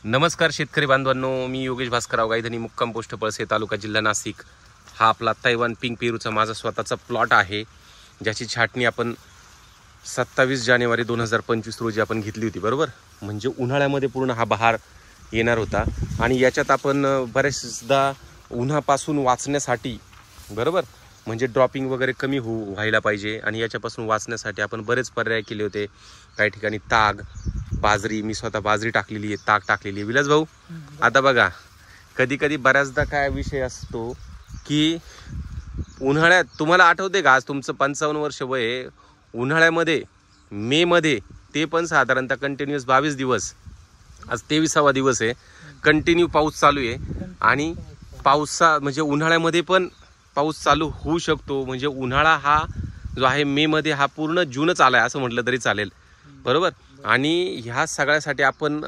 नमस्कार शेतकरी बांधवांनो, मी योगेश भास्करराव गायधनी, मुक्काम पोस्ट पळसे, तालुका जिल्हा नाशिक। हा आपला तैवान पिंक पेरूचा माझा स्वतःचा प्लॉट आहे, ज्याची छाटणी आपण 27 जानेवारी 2025 रोजी आपण घेतली होती। बरोबर, म्हणजे उन्हाळ्यामध्ये पूर्ण हा बहार येणार होता आणि याच्यात आपण बरेचदा उन्हापासून वाचण्यासाठी, बरोबर, म्हणजे ड्रॉपिंग वगैरे कमी व्हायला पाहिजे आणि याच्यापासून वाचण्यासाठी आपण बरेच पर्याय केले होते। काही ठिकाणी ताग, बाजरी, मी स्वतः बाजरी टाकलेली आहे, ताक टाकलेली आहे। विलास भाऊ, आता बघा, कधी कधी बऱ्याचदा काय विषय असतो की उन्हाळ्यात, तुम्हाला आठवते का, आज तुमचं 55 वर्ष वय आहे, उन्हाळ्यामध्ये मे मध्ये ते पण साधारणतः कंटिन्यूअस 22 दिवस, आज 23वा दिवस आहे, कंटिन्यू पाऊस चालू आहे आणि म्हणजे उन्हाळ्यामध्ये पण पाऊस चालू होऊ शकतो। म्हणजे उन्हाळा हा जो आहे मे मध्ये, हा पूर्ण जूनच आलाय असं म्हटलं तरी चालेल, बरोबर। आणि ह्या सगळ्यासाठी आपण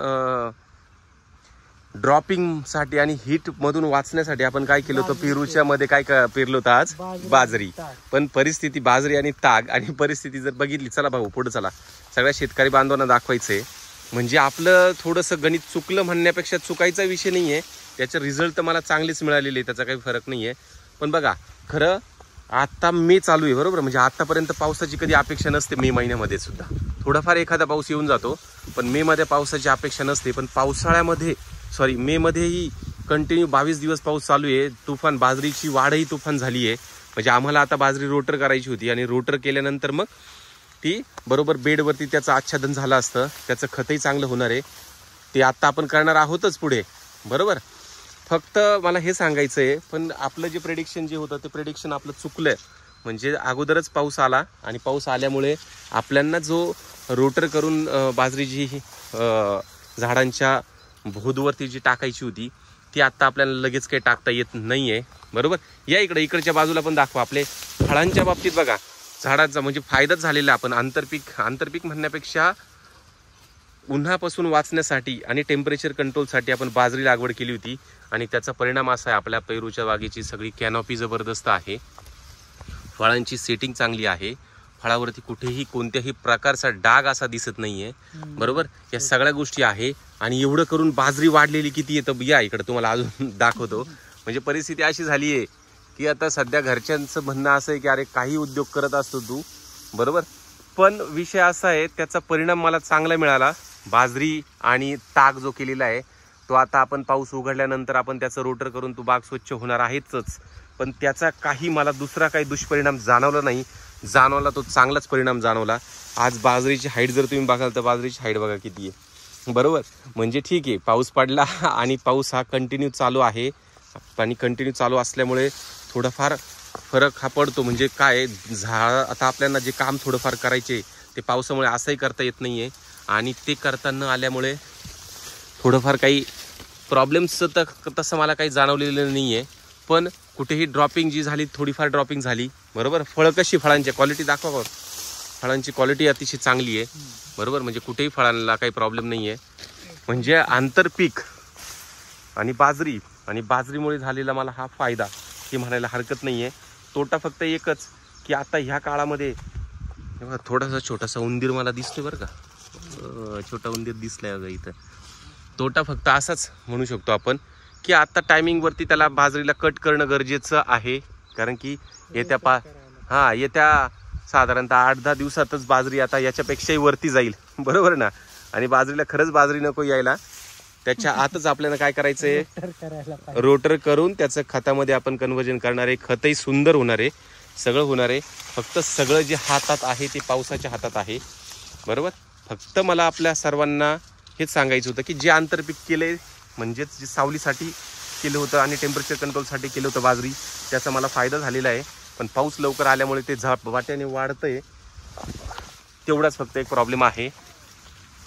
ड्रॉपिंगसाठी आणि हीट मधून वाचण्यासाठी आपण काय केलं होतं, पेरूच्या मध्ये काय पेरलं होतं आज, बाजरी। पण परिस्थिती, बाजरी आणि ताग आणि परिस्थिती जर बघितली, चला भाऊ पुढे चला, सगळ्या शेतकरी बांधवांना दाखवायचंय। म्हणजे आपलं थोडंसं गणित चुकलं म्हणण्यापेक्षा चुकायचा विषय नाहीये, त्याचे रिझल्ट तर मला चांगलेच मिळालेले आहे, त्याचा काही फरक नाहीये। पण बघा, खरं आता मे चालू आहे, बरोबर, म्हणजे आतापर्यंत पावसाची कधी अपेक्षा नसते। मे महिन्यामध्ये सुद्धा थोडाफार एखादा पाऊस येऊन जातो, पण मे मध्ये पावसाची अपेक्षा नसते। पण पावसाळ्यामध्ये, सॉरी, मे मध्येही कंटिन्यू 22 दिवस पाऊस चालू आहे। तुफान, बाजरीची वाढही तुफान झाली आहे। म्हणजे आम्हाला आता बाजरी रोटर करायची होती आणि रोटर केल्यानंतर मग ती बरोबर बेडवरती त्याचं आच्छादन झालं असतं, त्याचं खतही चांगलं होणार आहे, ते आता आपण करणार आहोतच पुढे, बरोबर। फक्त मला हे सांगायचं आहे, पण आपलं जे प्रेडिक्शन जे होतं ते प्रेडिक्शन आपलं चुकलं। म्हणजे अगोदरच पाऊस आला आणि पाऊस आल्यामुळे आपल्यांना जो रोटर करून बाजरी जी झाडांच्या भोदवरती जी टाकायची होती, ती आता आपल्याला लगेच काही टाकता येत नाहीये, बरोबर। या इकडच्या बाजूला पण दाखवा। आपले फळांच्या बाबतीत बघा, झाडांचा म्हणजे फायदाच झालेला। आपण आंतरपीक म्हणण्यापेक्षा उन्हापासून वाचण्यासाठी आणि टेम्परेचर कंट्रोलसाठी आपण बाजरी लागवड केली होती आणि त्याचा परिणाम असा आहे, आपल्या पेरूच्या बागेची सगळी कॅनॉपी जबरदस्त आहे, फळांची सेटिंग चांगली आहे, फळावरती कुठेही कोणत्याही प्रकारचा डाग असा दिसत नाहीये, बरोबर। या सगळ्या गोष्टी आहे आणि एवढं करून बाजरी वाढलेली किती आहे, तर या इकडे तुम्हाला अजून दाखवतो। म्हणजे परिस्थिती अशी झाली आहे की आता सध्या घरच्यांचं म्हणणं असं आहे की अरे काही उद्योग करत असतो तू, बरोबर, पण विषय असा आहे, त्याचा परिणाम मला चांगला मिळाला। बाजरी आणि ताग जो केलेला आहे तो आता आपण पाऊस उघडल्यानंतर आपण त्याचं रोटर करून तो बाग स्वच्छ होणार आहेच, पण त्याचा काही मला दुसरा काही दुष्परिणाम जाणवला नाही। जाणवला तो चांगलाच परिणाम जाणवला। आज बाजरीची हाईट जर तुम्ही बघाल तर बाजरीची हाईट बघा किती आहे, बरोबर। म्हणजे ठीक आहे, पाऊस पडला आणि पाऊस हा कंटिन्यू चालू आहे आणि कंटिन्यू चालू असल्यामुळे थोडाफार फरक हा पडतो। म्हणजे काय, आता आपल्याला जे काम थोडंफार करायचे ते पावसामुळे असंही करता येत नाहीये आणि ते करता न आल्यामुळे थोडंफार काही प्रॉब्लेम्स तर तसं मला काही जाणवलेलं नाहीये। पण कुठेही ड्रॉपिंग जी झाली, थोडीफार ड्रॉपिंग झाली, बरोबर। फळं कशी, फळांची क्वालिटी दाखवा, फळांची क्वालिटी अतिशय चांगली आहे, बरोबर। म्हणजे कुठेही फळांना काही प्रॉब्लेम नाहीये। म्हणजे आंतरपीक आणि बाजरीमुळे झालेला मला हा फायदा हे म्हणायला हरकत नाहीये। तोटा फक्त एकच की आता ह्या काळामध्ये थोडासा छोटासा उंदीर मला दिसतोय, बरं का, छोटा उंदीर दिसलाय बघा इथं। तोटा फक्त असाच म्हणू शकतो आपण की आता टायमिंगवरती त्याला बाजरीला कट करणं गरजेचं आहे, कारण की येत्या साधारणतः 8-10 दिवसातच बाजरी आता याच्यापेक्षाही वरती जाईल, बरोबर ना। आणि बाजरीला खरंच बाजरी नको यायला, त्याच्या आतच आपल्याला काय करायचंय, रोटर करून त्याचं खतामध्ये आपण कन्व्हर्जन करणार आहे। खतही सुंदर होणार आहे, सगळं होणार आहे। फक्त सगळं जे हातात आहे ते पावसाच्या हातात आहे, बरोबर। फक्त मला आपल्या सर्वांना हेच सांगायचं होतं की जे आंतरपीक केले, म्हणजेच जे सावलीसाठी केलं होतं आणि टेम्परेचर कंट्रोलसाठी केलं होतं बाजरी, त्याचा मला फायदा झालेला आहे। पण पाऊस लवकर आल्यामुळे ते झपाट्याने वाढतंय, तेवढाच फक्त एक प्रॉब्लेम आहे।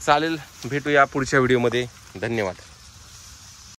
चालेल, भेटूया पुढच्या व्हिडिओमध्ये, धन्यवाद।